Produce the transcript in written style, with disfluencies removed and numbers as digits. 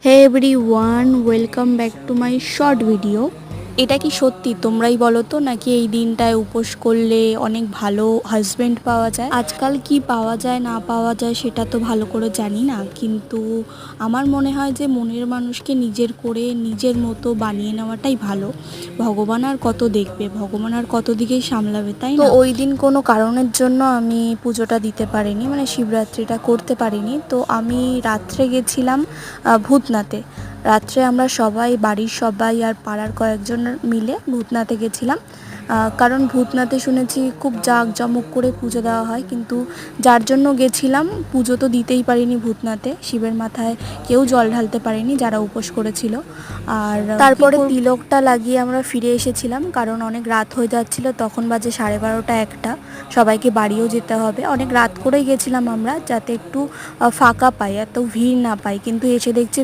Hey everyone, welcome back to my short video. এটা কি সত্যি তোমরাই বলো তো, নাকি এই দিনটায় উপোস করলে অনেক ভালো হাজবেন্ড পাওয়া যায়? আজকাল কি পাওয়া যায় না পাওয়া যায় সেটা তো ভালো করে জানি না, কিন্তু আমার মনে হয় যে মনের মানুষকে নিজের করে নিজের মতো বানিয়ে নেওয়াটাই ভালো। ভগবান আর কত দেখবে, ভগবান আর কত দিকেই সামলাবে, তাই না? তো ওই দিন কোনো কারণের জন্য আমি পুজোটা দিতে পারিনি, মানে শিবরাত্রিটা করতে পারিনি। তো আমি রাত্রে গেছিলাম ভূতনাথে। রাত্রে আমরা সবাই, বাড়ির সবাই আর পাড়ার কয়েকজন মিলে ভূতনাথে গেছিলাম। কারণ ভূতনাথে শুনেছি খুব জাঁকজমক করে পুজো দেওয়া হয়, কিন্তু যার জন্য গেছিলাম পুজো তো দিতেই পারিনি ভূতনাথে। শিবের মাথায় কেউ জল ঢালতে পারেনি যারা উপোস করেছিল। আর তারপরে তিলকটা লাগিয়ে আমরা ফিরে এসেছিলাম, কারণ অনেক রাত হয়ে যাচ্ছিল। তখন বাজে 12:30 একটা, সবাইকে বাড়িও যেতে হবে। অনেক রাত করেই গেছিলাম আমরা, যাতে একটু ফাঁকা পাই, এত ভিড় না পাই। কিন্তু এসে দেখছি